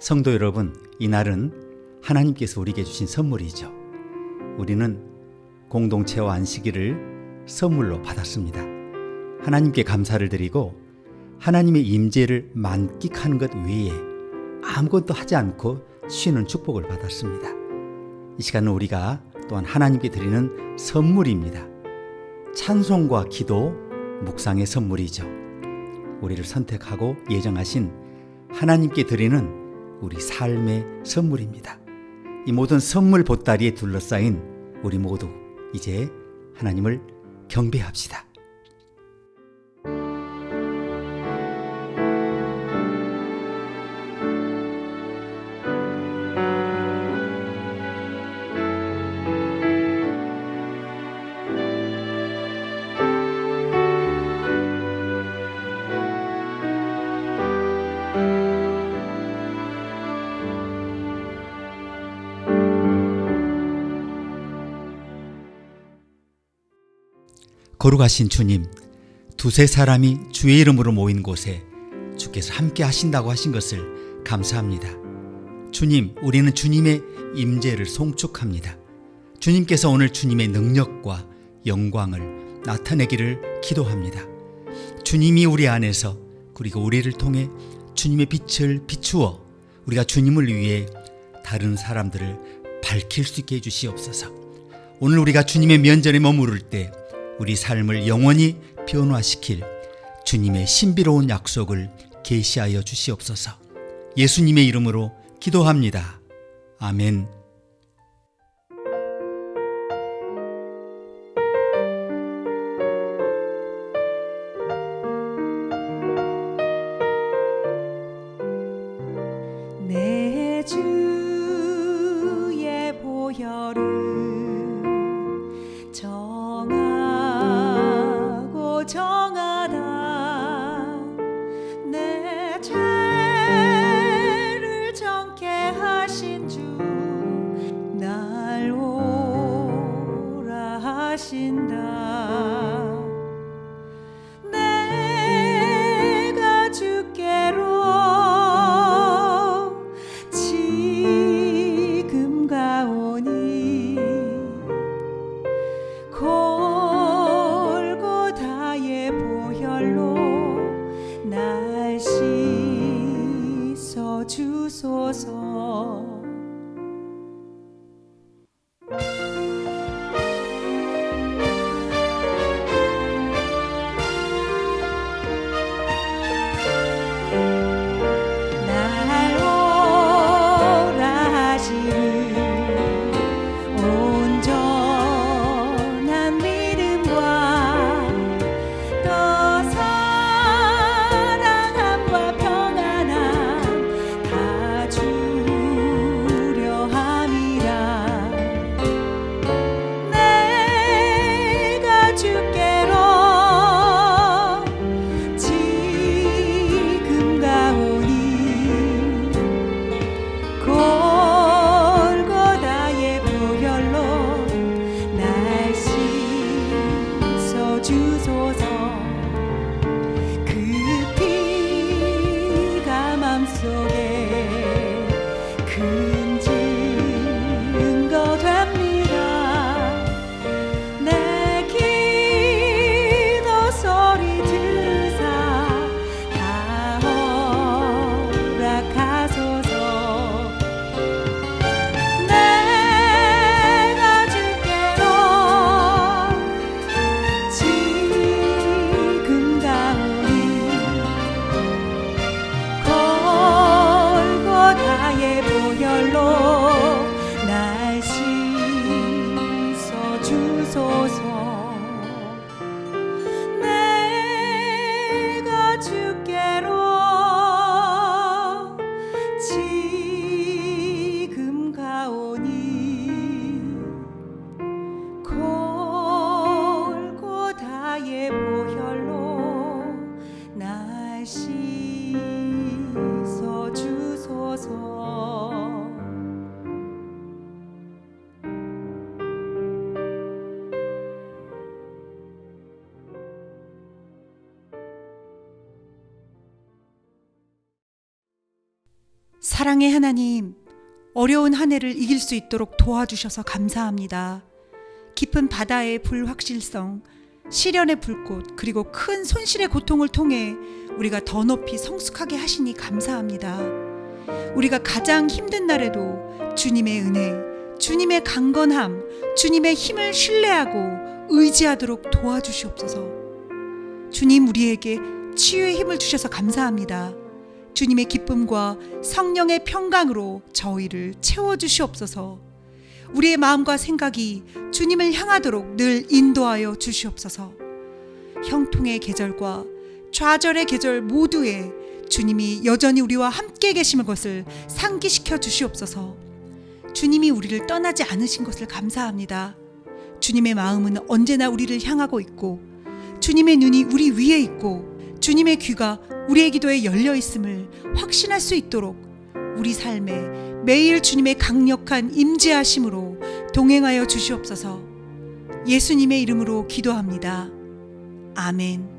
성도 여러분, 이날은 하나님께서 우리에게 주신 선물이죠. 우리는 공동체와 안식일을 선물로 받았습니다. 하나님께 감사를 드리고 하나님의 임재를 만끽하는 것 외에 아무것도 하지 않고 쉬는 축복을 받았습니다. 이 시간은 우리가 또한 하나님께 드리는 선물입니다. 찬송과 기도, 묵상의 선물이죠. 우리를 선택하고 예정하신 하나님께 드리는 우리 삶의 선물입니다. 이 모든 선물 보따리에 둘러싸인 우리 모두 이제 하나님을 경배합시다. 거룩하신 주님, 두세 사람이 주의 이름으로 모인 곳에 주께서 함께 하신다고 하신 것을 감사합니다. 주님, 우리는 주님의 임재를 송축합니다. 주님께서 오늘 주님의 능력과 영광을 나타내기를 기도합니다. 주님이 우리 안에서 그리고 우리를 통해 주님의 빛을 비추어 우리가 주님을 위해 다른 사람들을 밝힐 수 있게 해주시옵소서. 오늘 우리가 주님의 면전에 머무를 때 우리 삶을 영원히 변화시킬 주님의 신비로운 약속을 계시하여 주시옵소서. 예수님의 이름으로 기도합니다. 아멘. 내 주의 보혈은 정하고 정하다. 내 죄를 정케 하신 주 날 오라 하신다. 내가 주께로 지금 가오니 골고다의 보혈로 날 씻어 주소서. 날 오라 하시는 온전한 믿음과 또 사랑함과 평안함 다 주려 함이라. 내가 주께로 지금 가오니 골고다의 보혈로 날 씻어 주소서. 그 피가 맘속에 큰 증거 됩니다. 내 기도 소리 들으사 다 허락하소서. 내가 주께로 지금 가오니 골고다의 보혈로 날 씻어 주소서. 내가 주께로 지금 가오니 골고다의 보혈로 날 씻어 주소서. 사랑의 하나님, 어려운 한 해를 이길 수 있도록 도와주셔서 감사합니다. 깊은 바다의 불확실성, 시련의 불꽃, 그리고 큰 손실의 고통을 통해 우리가 더 높이 성숙하게 하시니 감사합니다. 우리가 가장 힘든 날에도 주님의 은혜, 주님의 강건함, 주님의 힘을 신뢰하고 의지하도록 도와주시옵소서. 주님, 우리에게 치유의 힘을 주셔서 감사합니다. 주님의 기쁨과 성령의 평강으로 저희를 채워주시옵소서. 우리의 마음과 생각이 주님을 향하도록 늘 인도하여 주시옵소서. 형통의 계절과 좌절의 계절 모두에 주님이 여전히 우리와 함께 계신 것을 상기시켜 주시옵소서. 주님이 우리를 떠나지 않으신 것을 감사합니다. 주님의 마음은 언제나 우리를 향하고 있고, 주님의 눈이 우리 위에 있고, 주님의 귀가 우리의 기도에 열려 있음을 확신할 수 있도록 우리 삶에 매일 주님의 강력한 임재하심으로 동행하여 주시옵소서. 예수님의 이름으로 기도합니다. 아멘.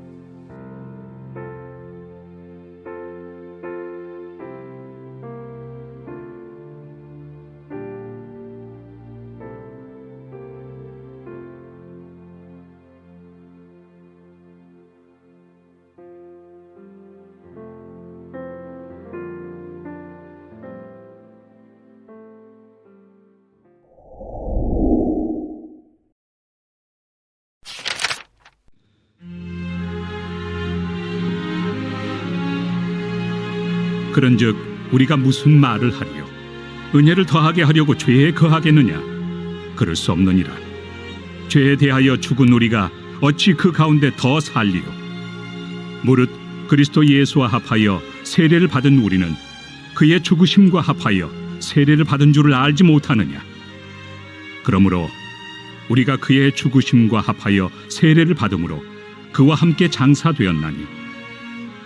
그런즉 우리가 무슨 말을 하리요? 은혜를 더하게 하려고 죄에 거하겠느냐? 그럴 수 없느니라. 죄에 대하여 죽은 우리가 어찌 그 가운데 더 살리요? 무릇 그리스도 예수와 합하여 세례를 받은 우리는 그의 죽으심과 합하여 세례를 받은 줄을 알지 못하느냐? 그러므로 우리가 그의 죽으심과 합하여 세례를 받음으로 그와 함께 장사되었나니,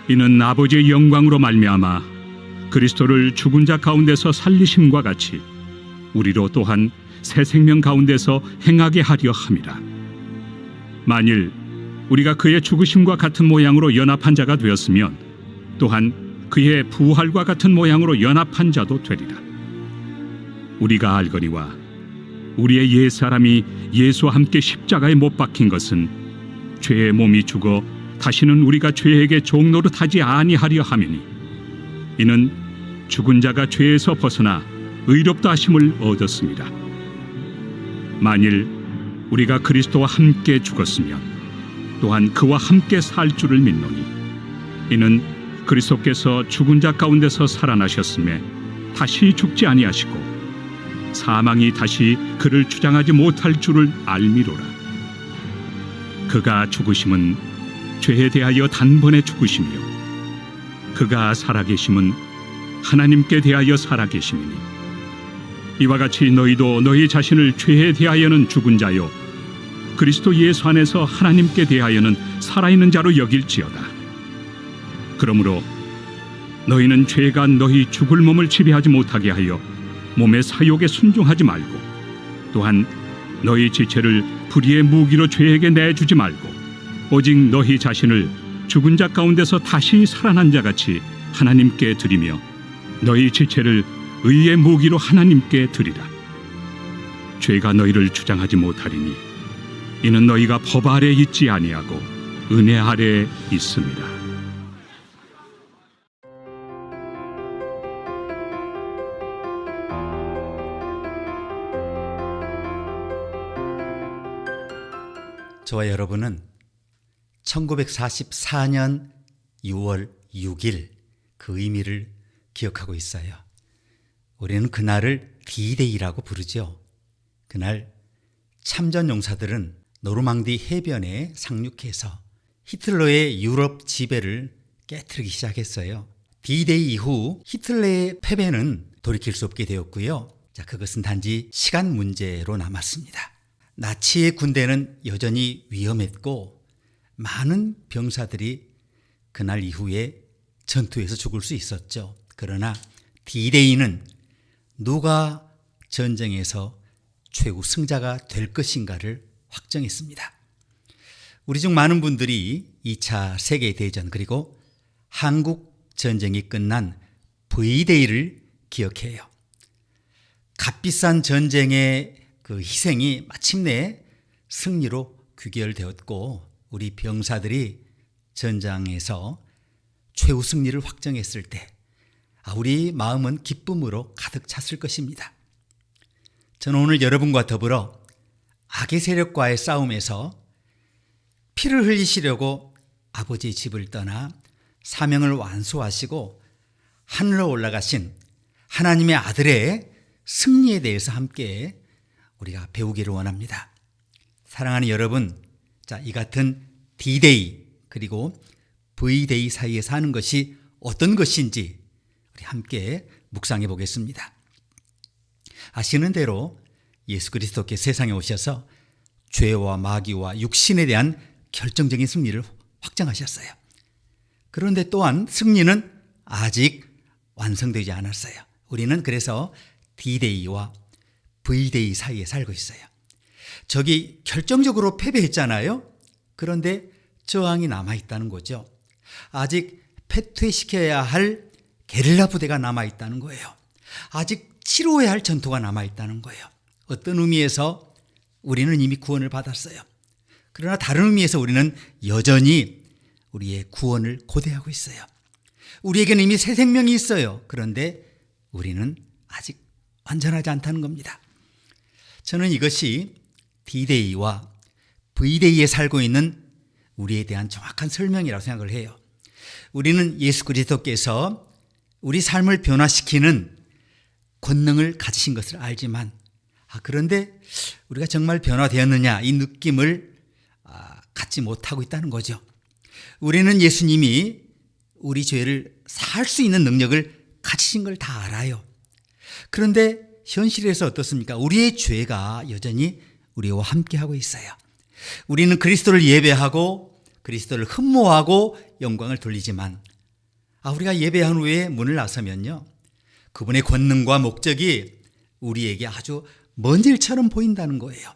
이는 아버지의 영광으로 말미암아 그리스도를 죽은 자 가운데서 살리심과 같이 우리로 또한 새 생명 가운데서 행하게 하려 함이라. 만일 우리가 그의 죽으심과 같은 모양으로 연합한 자가 되었으면 또한 그의 부활과 같은 모양으로 연합한 자도 되리라. 우리가 알거니와 우리의 옛사람이 예수와 함께 십자가에 못 박힌 것은 죄의 몸이 죽어 다시는 우리가 죄에게 종노릇하지 아니하려 함이니, 이는 죽은 자가 죄에서 벗어나 의롭다 하심을 얻었습니다. 만일 우리가 그리스도와 함께 죽었으면 또한 그와 함께 살 줄을 믿노니, 이는 그리스도께서 죽은 자 가운데서 살아나셨음에 다시 죽지 아니하시고 사망이 다시 그를 주장하지 못할 줄을 알미로라. 그가 죽으심은 죄에 대하여 단번에 죽으시며 그가 살아계심은 하나님께 대하여 살아계심이니, 이와 같이 너희도 너희 자신을 죄에 대하여는 죽은 자요 그리스도 예수 안에서 하나님께 대하여는 살아있는 자로 여길지어다. 그러므로 너희는 죄가 너희 죽을 몸을 지배하지 못하게 하여 몸의 사욕에 순종하지 말고, 또한 너희 지체를 불의의 무기로 죄에게 내주지 말고, 오직 너희 자신을 죽은 자 가운데서 다시 살아난 자같이 하나님께 드리며 너희 지체를 의의 무기로 하나님께 드리라. 죄가 너희를 주장하지 못하리니, 이는 너희가 법 아래 있지 아니하고 은혜 아래 있습니다. 저와 여러분은 1944년 6월 6일 그 의미를 기억하고 있어요. 우리는 그날을 D-Day라고 부르죠. 그날 참전 용사들은 노르망디 해변에 상륙해서 히틀러의 유럽 지배를 깨트리기 시작했어요. D-Day 이후 히틀러의 패배는 돌이킬 수 없게 되었고요. 자, 그것은 단지 시간 문제로 남았습니다. 나치의 군대는 여전히 위험했고 많은 병사들이 그날 이후에 전투에서 죽을 수 있었죠. 그러나 D-Day는 누가 전쟁에서 최후 승자가 될 것인가를 확정했습니다. 우리 중 많은 분들이 2차 세계대전 그리고 한국 전쟁이 끝난 V-Day를 기억해요. 값비싼 전쟁의 그 희생이 마침내 승리로 귀결되었고 우리 병사들이 전장에서 최후 승리를 확정했을 때 우리 마음은 기쁨으로 가득 찼을 것입니다. 저는 오늘 여러분과 더불어 악의 세력과의 싸움에서 피를 흘리시려고 아버지의 집을 떠나 사명을 완수하시고 하늘로 올라가신 하나님의 아들의 승리에 대해서 함께 우리가 배우기를 원합니다. 사랑하는 여러분, 자, 이 같은 D-Day 그리고 V-Day 사이에 사는 것이 어떤 것인지 우리 함께 묵상해 보겠습니다. 아시는 대로 예수 그리스도께 세상에 오셔서 죄와 마귀와 육신에 대한 결정적인 승리를 확정하셨어요. 그런데 또한 승리는 아직 완성되지 않았어요. 우리는 그래서 D-Day와 V-Day 사이에 살고 있어요. 적이 결정적으로 패배했잖아요. 그런데 저항이 남아있다는 거죠. 아직 패퇴시켜야 할 게릴라 부대가 남아있다는 거예요. 아직 치루해야 할 전투가 남아있다는 거예요. 어떤 의미에서 우리는 이미 구원을 받았어요. 그러나 다른 의미에서 우리는 여전히 우리의 구원을 고대하고 있어요. 우리에게는 이미 새 생명이 있어요. 그런데 우리는 아직 완전하지 않다는 겁니다. 저는 이것이 D-Day와 V-Day에 살고 있는 우리에 대한 정확한 설명이라고 생각을 해요. 우리는 예수 그리스도께서 우리 삶을 변화시키는 권능을 가지신 것을 알지만 그런데 우리가 정말 변화되었느냐 이 느낌을 갖지 못하고 있다는 거죠. 우리는 예수님이 우리 죄를 사할 수 있는 능력을 가지신 걸 다 알아요. 그런데 현실에서 어떻습니까? 우리의 죄가 여전히 우리와 함께하고 있어요. 우리는 그리스도를 예배하고 그리스도를 흠모하고 영광을 돌리지만 우리가 예배한 후에 문을 나서면요, 그분의 권능과 목적이 우리에게 아주 먼 일처럼 보인다는 거예요.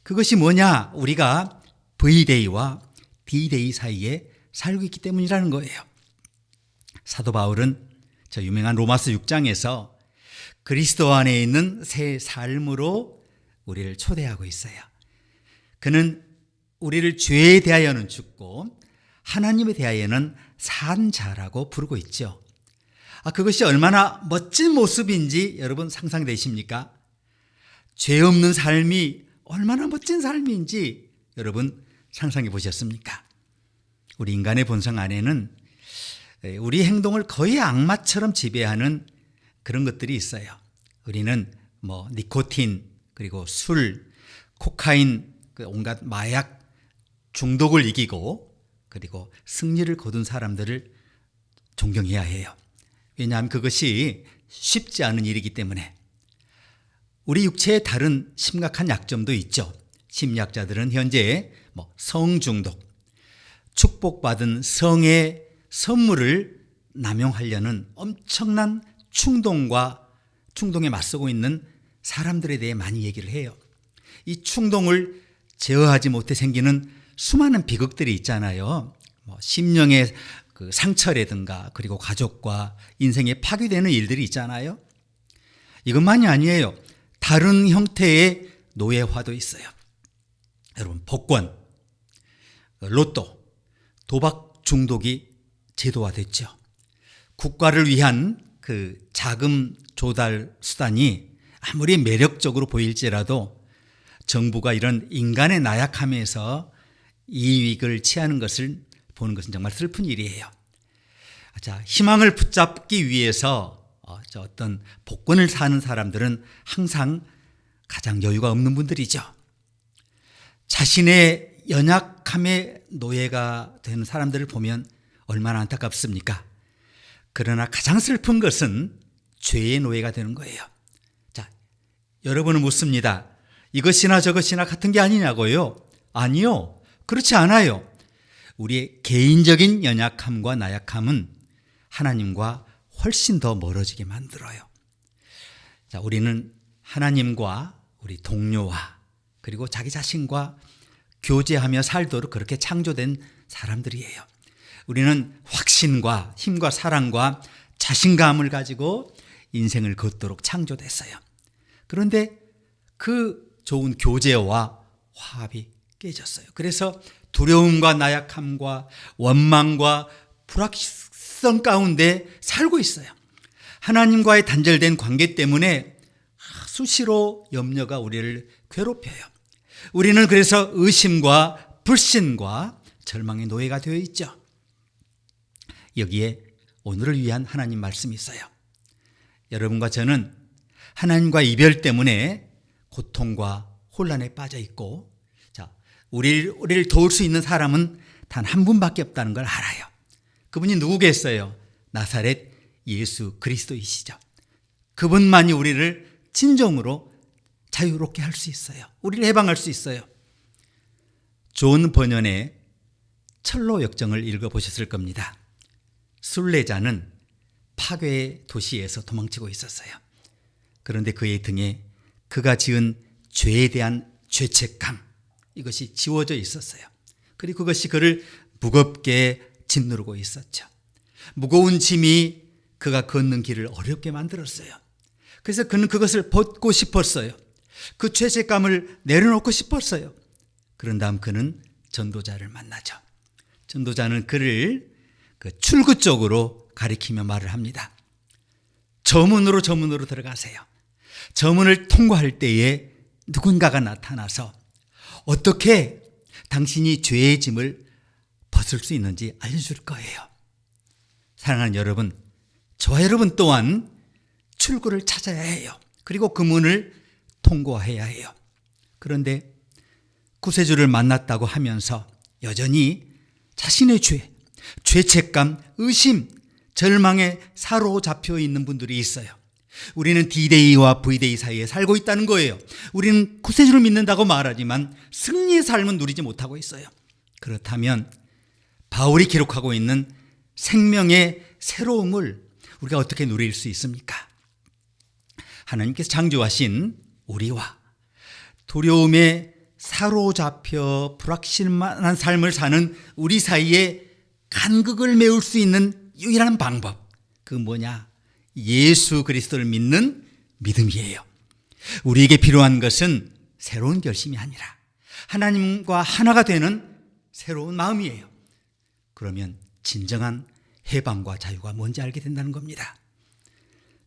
그것이 뭐냐? 우리가 V-Day와 D-Day 사이에 살고 있기 때문이라는 거예요. 사도 바울은 저 유명한 로마서 6장에서 그리스도 안에 있는 새 삶으로 우리를 초대하고 있어요. 그는 우리를 죄에 대하여는 죽고 하나님에 대하여는 산 자라고 부르고 있죠. 그것이 얼마나 멋진 모습인지 여러분 상상되십니까? 죄 없는 삶이 얼마나 멋진 삶인지 여러분 상상해 보셨습니까? 우리 인간의 본성 안에는 우리 행동을 거의 악마처럼 지배하는 그런 것들이 있어요. 우리는 니코틴, 그리고 술, 코카인, 온갖 마약 중독을 이기고 그리고 승리를 거둔 사람들을 존경해야 해요. 왜냐하면 그것이 쉽지 않은 일이기 때문에. 우리 육체에 다른 심각한 약점도 있죠. 심리학자들은 현재 성중독, 축복받은 성의 선물을 남용하려는 엄청난 충동에 맞서고 있는 사람들에 대해 많이 얘기를 해요. 이 충동을 제어하지 못해 생기는 수많은 비극들이 있잖아요. 심령의 그 상처라든가 그리고 가족과 인생에 파괴되는 일들이 있잖아요. 이것만이 아니에요. 다른 형태의 노예화도 있어요. 여러분, 복권, 로또, 도박 중독이 제도화됐죠. 국가를 위한 그 자금 조달 수단이 아무리 매력적으로 보일지라도 정부가 이런 인간의 나약함에서 이익을 취하는 것을 보는 것은 정말 슬픈 일이에요. 자, 희망을 붙잡기 위해서 어떤 복권을 사는 사람들은 항상 가장 여유가 없는 분들이죠. 자신의 연약함의 노예가 되는 사람들을 보면 얼마나 안타깝습니까? 그러나 가장 슬픈 것은 죄의 노예가 되는 거예요. 자, 여러분은 묻습니다. 이것이나 저것이나 같은 게 아니냐고요? 아니요. 그렇지 않아요. 우리의 개인적인 연약함과 나약함은 하나님과 훨씬 더 멀어지게 만들어요. 자, 우리는 하나님과 우리 동료와 그리고 자기 자신과 교제하며 살도록 그렇게 창조된 사람들이에요. 우리는 확신과 힘과 사랑과 자신감을 가지고 인생을 걷도록 창조됐어요. 그런데 그 좋은 교제와 화합이 깨졌어요. 그래서 두려움과 나약함과 원망과 불확실성 가운데 살고 있어요. 하나님과의 단절된 관계 때문에 수시로 염려가 우리를 괴롭혀요. 우리는 그래서 의심과 불신과 절망의 노예가 되어 있죠. 여기에 오늘을 위한 하나님 말씀이 있어요. 여러분과 저는 하나님과 이별 때문에 고통과 혼란에 빠져 있고, 자, 우리를 도울 수 있는 사람은 단 한 분밖에 없다는 걸 알아요. 그분이 누구겠어요? 나사렛 예수 그리스도이시죠. 그분만이 우리를 진정으로 자유롭게 할 수 있어요. 우리를 해방할 수 있어요. 존 번연의 철로 역정을 읽어보셨을 겁니다. 순례자는 파괴의 도시에서 도망치고 있었어요. 그런데 그의 등에 그가 지은 죄에 대한 죄책감, 이것이 지워져 있었어요. 그리고 그것이 그를 무겁게 짓누르고 있었죠. 무거운 짐이 그가 걷는 길을 어렵게 만들었어요. 그래서 그는 그것을 벗고 싶었어요. 그 죄책감을 내려놓고 싶었어요. 그런 다음 그는 전도자를 만나죠. 전도자는 그를 그 출구 쪽으로 가리키며 말을 합니다. 저 문으로 들어가세요. 저 문을 통과할 때에 누군가가 나타나서 어떻게 당신이 죄의 짐을 벗을 수 있는지 알려줄 거예요. 사랑하는 여러분, 저와 여러분 또한 출구를 찾아야 해요. 그리고 그 문을 통과해야 해요. 그런데 구세주를 만났다고 하면서 여전히 자신의 죄책감, 의심, 절망에 사로잡혀 있는 분들이 있어요. 우리는 D-Day와 V-Day 사이에 살고 있다는 거예요. 우리는 구세주를 믿는다고 말하지만 승리의 삶은 누리지 못하고 있어요. 그렇다면 바울이 기록하고 있는 생명의 새로움을 우리가 어떻게 누릴 수 있습니까? 하나님께서 창조하신 우리와 두려움에 사로잡혀 불확실한 삶을 사는 우리 사이에 간극을 메울 수 있는 유일한 방법, 그건 뭐냐? 예수 그리스도를 믿는 믿음이에요. 우리에게 필요한 것은 새로운 결심이 아니라 하나님과 하나가 되는 새로운 마음이에요. 그러면 진정한 해방과 자유가 뭔지 알게 된다는 겁니다.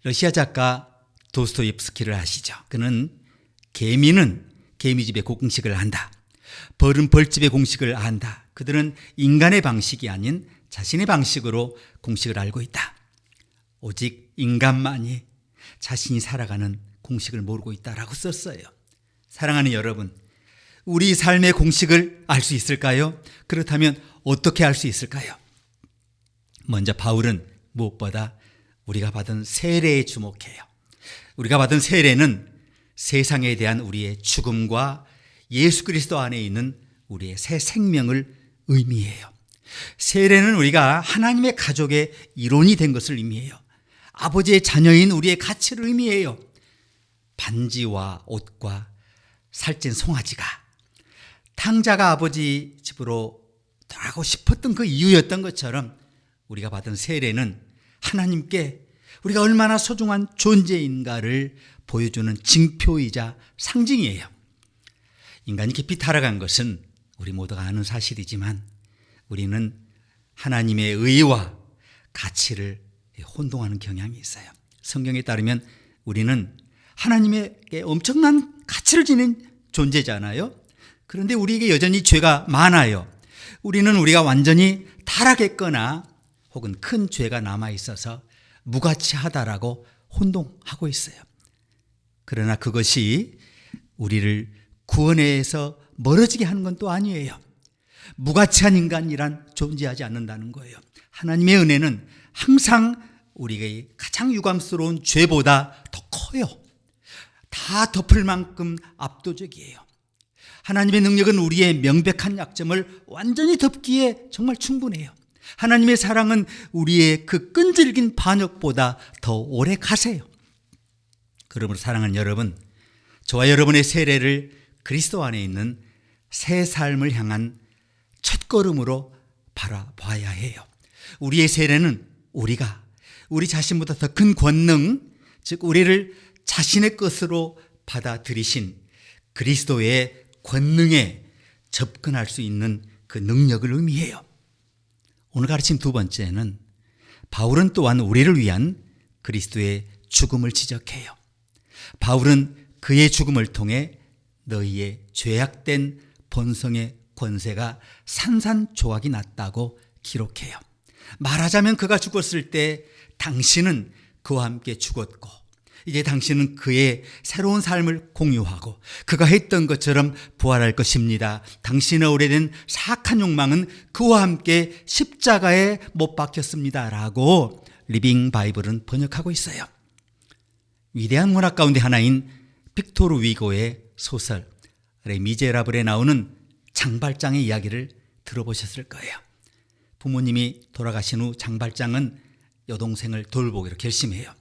러시아 작가 도스토옙스키를 아시죠? 그는 개미는 개미집의 공식을 안다. 벌은 벌집의 공식을 안다. 그들은 인간의 방식이 아닌 자신의 방식으로 공식을 알고 있다. 오직 인간만이 자신이 살아가는 공식을 모르고 있다라고 썼어요. 사랑하는 여러분, 우리 삶의 공식을 알 수 있을까요? 그렇다면 어떻게 알 수 있을까요? 먼저 바울은 무엇보다 우리가 받은 세례에 주목해요. 우리가 받은 세례는 세상에 대한 우리의 죽음과 예수 그리스도 안에 있는 우리의 새 생명을 의미해요. 세례는 우리가 하나님의 가족의 일원이 된 것을 의미해요. 아버지의 자녀인 우리의 가치를 의미해요. 반지와 옷과 살찐 송아지가 탕자가 아버지 집으로 돌아가고 싶었던 그 이유였던 것처럼 우리가 받은 세례는 하나님께 우리가 얼마나 소중한 존재인가를 보여주는 징표이자 상징이에요. 인간이 깊이 타락한 것은 우리 모두가 아는 사실이지만 우리는 하나님의 의와 가치를 혼동하는 경향이 있어요. 성경에 따르면 우리는 하나님에게 엄청난 가치를 지닌 존재잖아요. 그런데 우리에게 여전히 죄가 많아요. 우리는 우리가 완전히 타락했거나 혹은 큰 죄가 남아있어서 무가치하다라고 혼동하고 있어요. 그러나 그것이 우리를 구원에서 멀어지게 하는 건 또 아니에요. 무가치한 인간이란 존재하지 않는다는 거예요. 하나님의 은혜는 항상 우리에게 가장 유감스러운 죄보다 더 커요. 다 덮을 만큼 압도적이에요. 하나님의 능력은 우리의 명백한 약점을 완전히 덮기에 정말 충분해요. 하나님의 사랑은 우리의 그 끈질긴 반역보다 더 오래 가세요. 그러므로 사랑하는 여러분, 저와 여러분의 세례를 그리스도 안에 있는 새 삶을 향한 첫걸음으로 바라봐야 해요. 우리의 세례는 우리 자신보다 더 큰 권능, 즉 우리를 자신의 것으로 받아들이신 그리스도의 권능에 접근할 수 있는 그 능력을 의미해요. 오늘 가르침 두 번째는 바울은 또한 우리를 위한 그리스도의 죽음을 지적해요. 바울은 그의 죽음을 통해 너희의 죄악된 본성의 권세가 산산조각이 났다고 기록해요. 말하자면 그가 죽었을 때 당신은 그와 함께 죽었고 이제 당신은 그의 새로운 삶을 공유하고 그가 했던 것처럼 부활할 것입니다. 당신의 오래된 사악한 욕망은 그와 함께 십자가에 못 박혔습니다 라고 리빙 바이블은 번역하고 있어요. 위대한 문학 가운데 하나인 빅토르 위고의 소설 레 미제라블에 나오는 장발장의 이야기를 들어보셨을 거예요. 부모님이 돌아가신 후 장발장은 여동생을 돌보기로 결심해요.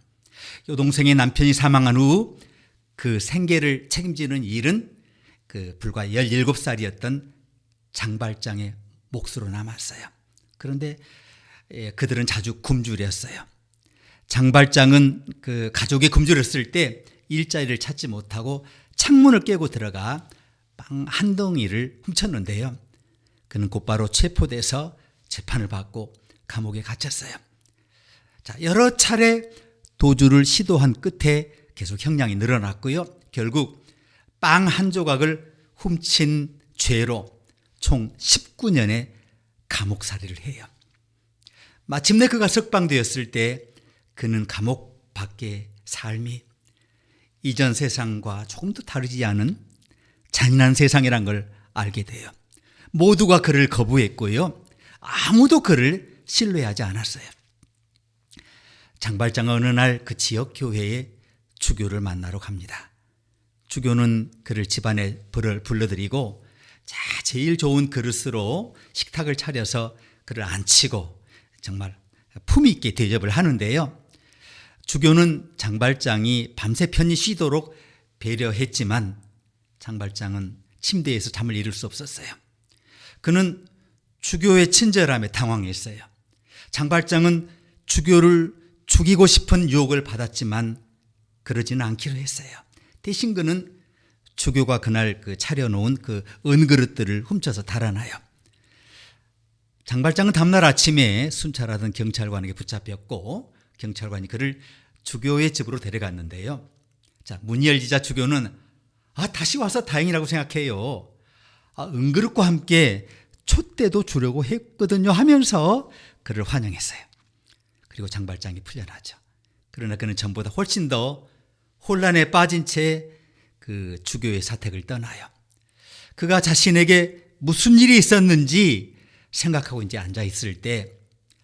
여동생의 남편이 사망한 후 그 생계를 책임지는 일은 불과 17살이었던 장발장의 몫으로 남았어요. 그런데 그들은 자주 굶주렸어요. 장발장은 그 가족이 굶주렸을 때 일자리를 찾지 못하고 창문을 깨고 들어가 빵 한 덩이를 훔쳤는데요. 그는 곧바로 체포돼서 재판을 받고 감옥에 갇혔어요. 자, 여러 차례 도주를 시도한 끝에 계속 형량이 늘어났고요. 결국 빵 한 조각을 훔친 죄로 총 19년의 감옥살이를 해요. 마침내 그가 석방되었을 때 그는 감옥 밖의 삶이 이전 세상과 조금 더 다르지 않은 잔인한 세상이란 걸 알게 돼요. 모두가 그를 거부했고요. 아무도 그를 신뢰하지 않았어요. 장발장은 어느 날 그 지역 교회에 주교를 갑니다. 주교는 그를 집안에 불러들이고 제일 좋은 그릇으로 식탁을 차려서 그를 앉히고 정말 품위 있게 대접을 하는데요. 주교는 장발장이 밤새 편히 쉬도록 배려했지만 장발장은 침대에서 잠을 이룰 수 없었어요. 그는 주교의 친절함에 당황했어요. 장발장은 주교를 죽이고 싶은 유혹을 받았지만 그러지는 않기로 했어요. 대신 그는 주교가 그날 차려놓은 그 은그릇들을 훔쳐서 달아나요. 장발장은 다음날 아침에 순찰하던 경찰관에게 붙잡혔고 경찰관이 그를 주교의 집으로 데려갔는데요. 자, 문이 열리자 주교는 다시 와서 다행이라고 생각해요. 은그릇과 함께 촛대도 주려고 했거든요 하면서 그를 환영했어요. 그리고 장발장이 풀려나죠. 그러나 그는 전보다 훨씬 더 혼란에 빠진 채 그 주교의 사택을 떠나요. 그가 자신에게 무슨 일이 있었는지 생각하고 이제 앉아 있을 때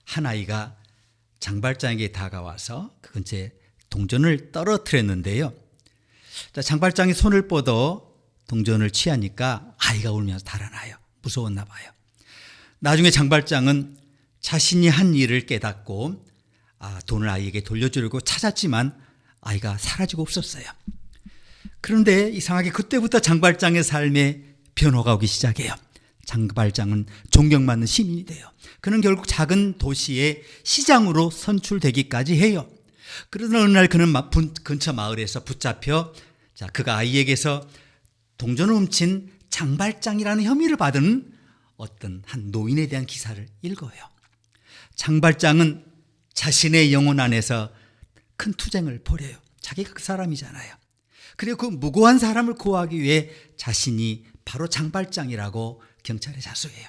한 아이가 장발장에게 다가와서 그 근처에 동전을 떨어뜨렸는데요. 장발장이 손을 뻗어 동전을 취하니까 아이가 울면서 달아나요. 무서웠나 봐요. 나중에 장발장은 자신이 한 일을 깨닫고 돈을 아이에게 돌려주려고 찾았지만 아이가 사라지고 없었어요. 그런데 이상하게 그때부터 장발장의 삶에 변화가 오기 시작해요. 장발장은 존경받는 시민이 돼요. 그는 결국 작은 도시의 시장으로 선출되기까지 해요. 그러던 어느 날 그는 근처 마을에서 붙잡혀 그가 아이에게서 동전을 훔친 장발장이라는 혐의를 받은 어떤 한 노인에 대한 기사를 읽어요. 장발장은 자신의 영혼 안에서 큰 투쟁을 벌여요. 자기가 그 사람이잖아요. 그리고 그 무고한 사람을 구하기 위해 자신이 바로 장발장이라고 경찰에 자수해요.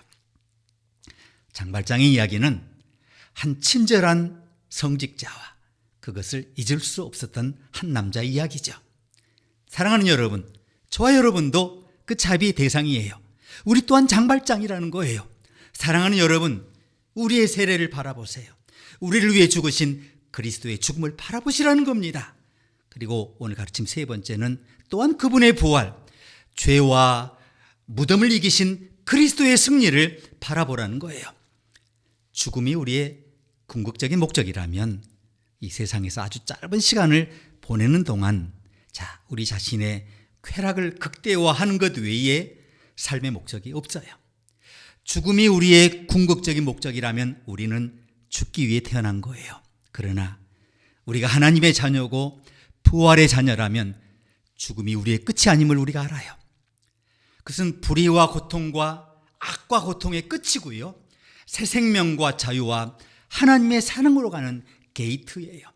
장발장의 이야기는 한 친절한 성직자와 그것을 잊을 수 없었던 한 남자의 이야기죠. 사랑하는 여러분, 저와 여러분도 그 자비의 대상이에요. 우리 또한 장발장이라는 거예요. 사랑하는 여러분, 우리의 세례를 바라보세요. 우리를 위해 죽으신 그리스도의 죽음을 바라보시라는 겁니다. 그리고 오늘 가르침 세 번째는 또한 그분의 부활, 죄와 무덤을 이기신 그리스도의 승리를 바라보라는 거예요. 죽음이 우리의 궁극적인 목적이라면 이 세상에서 아주 짧은 시간을 보내는 동안 우리 자신의 쾌락을 극대화하는 것 외에 삶의 목적이 없어요. 죽음이 우리의 궁극적인 목적이라면 우리는 죽기 위해 태어난 거예요. 그러나 우리가 하나님의 자녀고 부활의 자녀라면 죽음이 우리의 끝이 아님을 우리가 알아요. 그것은 불의와 고통과 악과 고통의 끝이고요, 새 생명과 자유와 하나님의 사랑으로 가는 게이트예요.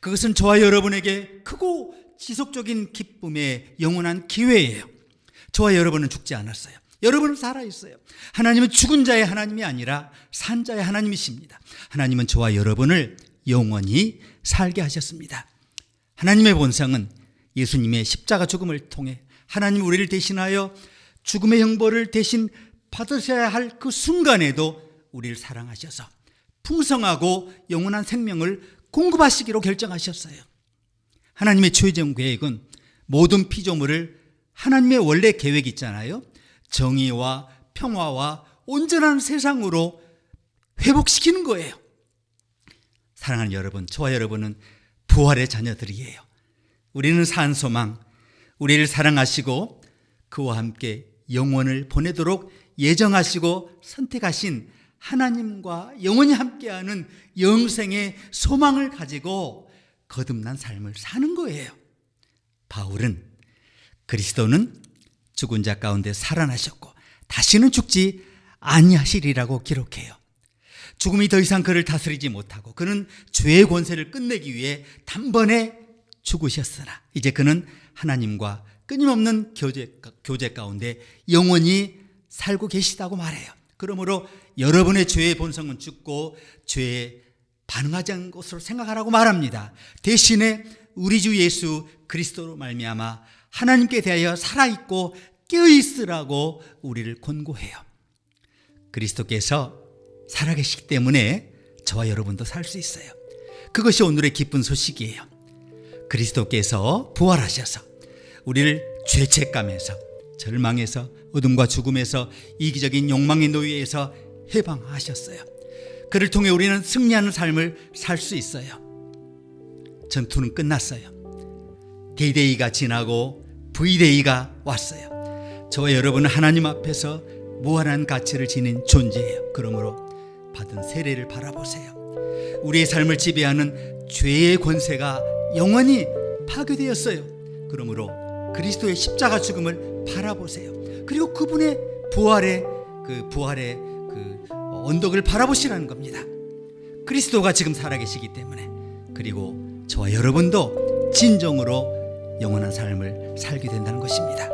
그것은 저와 여러분에게 크고 지속적인 기쁨의 영원한 기회예요. 저와 여러분은 죽지 않았어요. 여러분은 살아있어요. 하나님은 죽은 자의 하나님이 아니라 산 자의 하나님이십니다. 하나님은 저와 여러분을 영원히 살게 하셨습니다. 하나님의 본성은 예수님의 십자가 죽음을 통해 하나님 우리를 대신하여 죽음의 형벌을 대신 받으셔야 할 그 순간에도 우리를 사랑하셔서 풍성하고 영원한 생명을 공급하시기로 결정하셨어요. 하나님의 최종 계획은 모든 피조물을 하나님의 원래 계획이 있잖아요. 정의와 평화와 온전한 세상으로 회복시키는 거예요. 사랑하는 여러분, 저와 여러분은 부활의 자녀들이에요. 우리는 산 소망, 우리를 사랑하시고 그와 함께 영원을 보내도록 예정하시고 선택하신 하나님과 영원히 함께하는 영생의 소망을 가지고 거듭난 삶을 사는 거예요. 바울은 그리스도는 죽은 자 가운데 살아나셨고 다시는 죽지 아니하시리라고 기록해요. 죽음이 더 이상 그를 다스리지 못하고 그는 죄의 권세를 끝내기 위해 단번에 죽으셨으나 이제 그는 하나님과 끊임없는 교제 가운데 영원히 살고 계시다고 말해요. 그러므로 여러분의 죄의 본성은 죽고 죄에 반응하지 않는 것으로 생각하라고 말합니다. 대신에 우리 주 예수 그리스도로 말미암아 하나님께 대하여 살아있고 깨어있으라고 우리를 권고해요. 그리스도께서 살아계시기 때문에 저와 여러분도 살 수 있어요. 그것이 오늘의 기쁜 소식이에요. 그리스도께서 부활하셔서 우리를 죄책감에서, 절망에서, 어둠과 죽음에서, 이기적인 욕망의 노예에서 해방하셨어요. 그를 통해 우리는 승리하는 삶을 살 수 있어요. 전투는 끝났어요. D-Day가 지나고 V-Day가 왔어요. 저와 여러분은 하나님 앞에서 무한한 가치를 지닌 존재예요. 그러므로 받은 세례를 바라보세요. 우리의 삶을 지배하는 죄의 권세가 영원히 파괴되었어요. 그러므로 그리스도의 십자가 죽음을 바라보세요. 그리고 그분의 부활의 언덕을 바라보시라는 겁니다. 그리스도가 지금 살아계시기 때문에, 그리고 저와 여러분도 진정으로 영원한 삶을 살게 된다는 것입니다.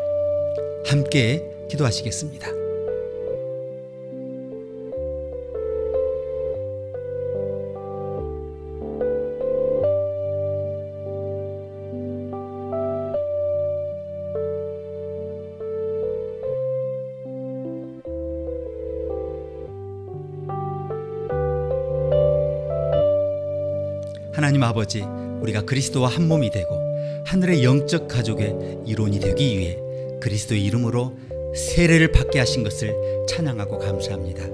함께 기도하시겠습니다. 하나님 아버지, 우리가 그리스도와 한 몸이 되고 하늘의 영적 가족의 일원이 되기 위해 그리스도의 이름으로 세례를 받게 하신 것을 찬양하고 감사합니다.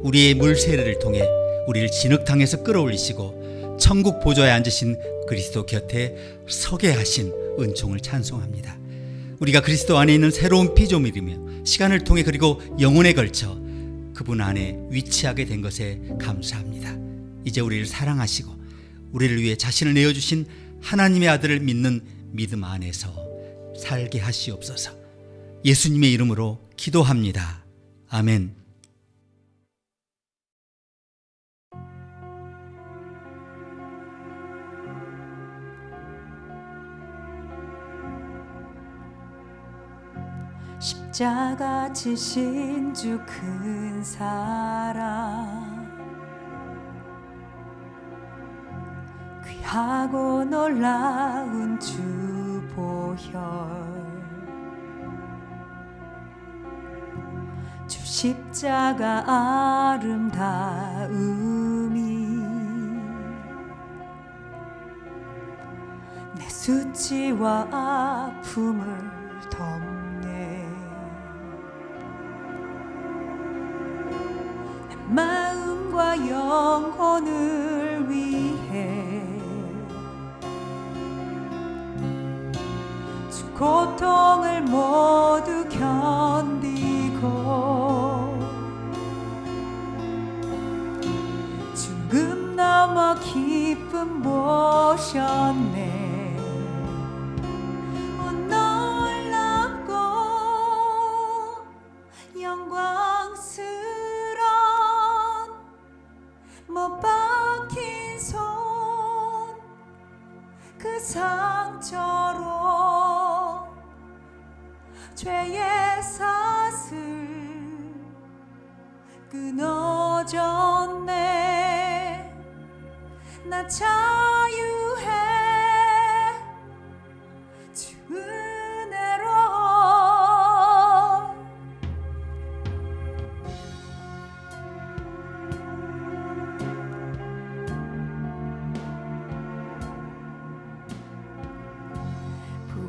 우리의 물 세례를 통해 우리를 진흙탕에서 끌어올리시고 천국 보좌에 앉으신 그리스도 곁에 서게 하신 은총을 찬송합니다. 우리가 그리스도 안에 있는 새로운 피조물이며 시간을 통해 그리고 영혼에 걸쳐 그분 안에 위치하게 된 것에 감사합니다. 이제 우리를 사랑하시고 우리를 위해 자신을 내어주신 하나님의 아들을 믿는 믿음 안에서 살게 하시옵소서. 예수님의 이름으로 기도합니다. 아멘. 십자가 지신 주 큰 사랑, 귀하고 놀라운 주 보혈, 주 십자가 아름다움이 내 수치와 아픔을 덮네. 내 마음과 영혼을 위해 주 고통을 모두 견디고 죽음 넘어 기쁨 보셨네. 못 박힌 손 그 상처로 죄의 사슬 끊어졌네. 나 자유해 주 은혜로.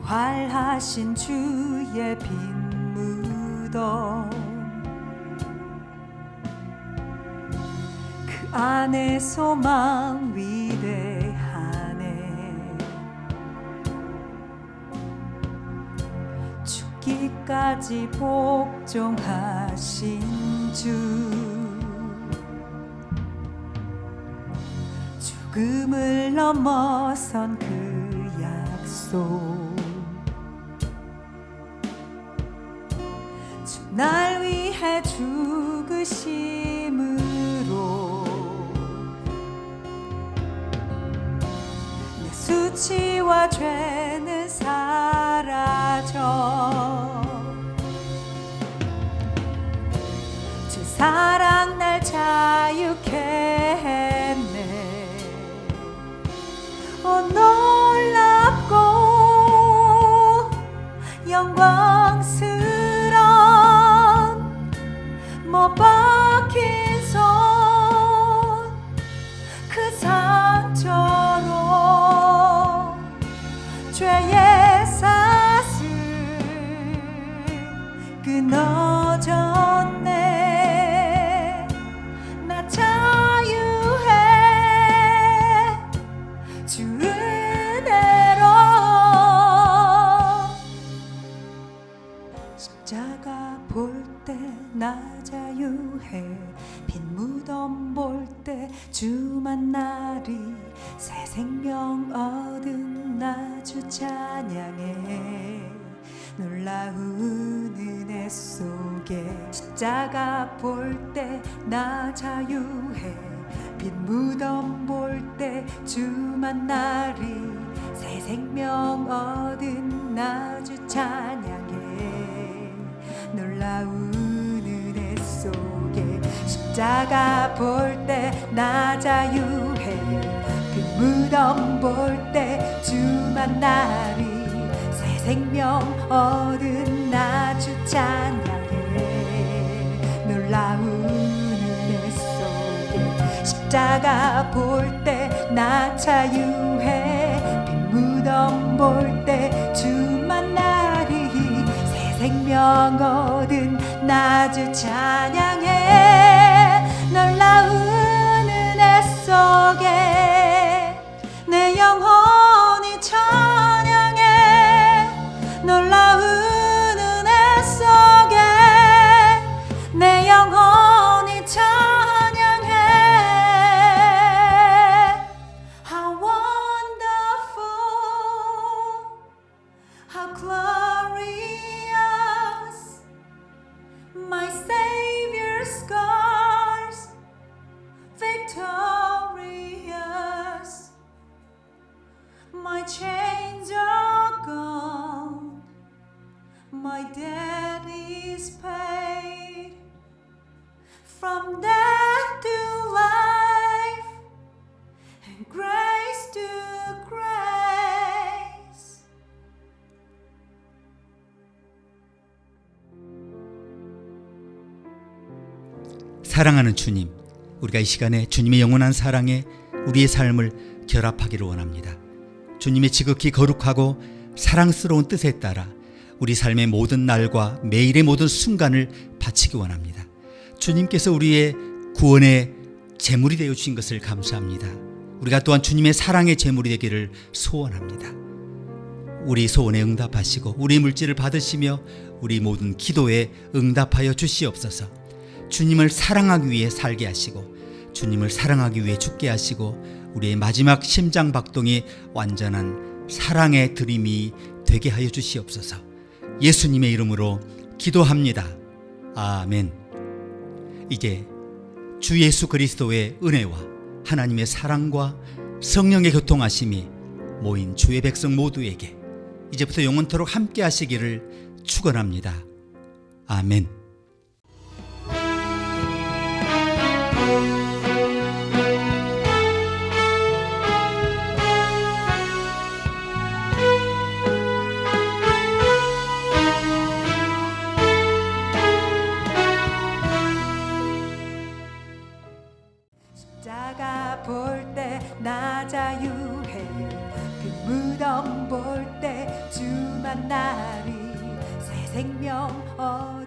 부활하신 주의 빈 무덤 그 안에 소망 위대하네. 죽기까지 복종하신 주 죽음을 넘어선 그 약속 날 위해 죽으심으로 내 수치와 죄는 사라져. 주 사랑 날 자유케 했네. 놀랍고 영광스러운 못 박힌 손 그 상처로 죄의 사슬 끊어졌네. 나 자유해 주 은혜로. 십자가 볼 때 나 자유해. 빈 무덤 볼 때 주 만나리. 새 생명 얻은 나 주 찬양해. 놀라운 은혜 속에 십자가 볼 때 나 자유해. 빈 무덤 볼 때 주 만나리. 새 생명 얻은 나 주 찬양해. 놀라운 은혜 속에 십자가 볼 때 나 자유해. 빈 무덤 볼 때 주 만나리. 새 생명 얻은 나 주 찬양해. 놀라운 은혜 속에 십자가 볼 때 나 자유해. 빈 무덤 볼 때 주 만나리. 새 생명 얻은 나 주 찬양해. 놀라운 은혜 속에 내 영혼이 찬양해. 놀라운 은혜 속에 내 영혼이 찬양해. How wonderful, how glorious, my Savior's scars, victorious. My chains are gone, my debt is paid. From death to life and grace to grace. 사랑하는 주님, 우리가 이 시간에 주님의 영원한 사랑에 우리의 삶을 결합하기를 원합니다. 주님의 지극히 거룩하고 사랑스러운 뜻에 따라 우리 삶의 모든 날과 매일의 모든 순간을 바치기 원합니다. 주님께서 우리의 구원의 제물이 되어 주신 것을 감사합니다. 우리가 또한 주님의 사랑의 제물이 되기를 소원합니다. 우리 소원에 응답하시고 우리 물질을 받으시며 우리 모든 기도에 응답하여 주시옵소서. 주님을 사랑하기 위해 살게 하시고 주님을 사랑하기 위해 죽게 하시고 우리의 마지막 심장 박동이 완전한 사랑의 드림이 되게 하여 주시옵소서. 예수님의 이름으로 기도합니다. 아멘. 이제 주 예수 그리스도의 은혜와 하나님의 사랑과 성령의 교통하심이 모인 주의 백성 모두에게 이제부터 영원토록 함께 하시기를 축원합니다. 아멘. 십자가 볼 때 나 자유해 그 무덤 볼 때 주 만나리 새 생명 얻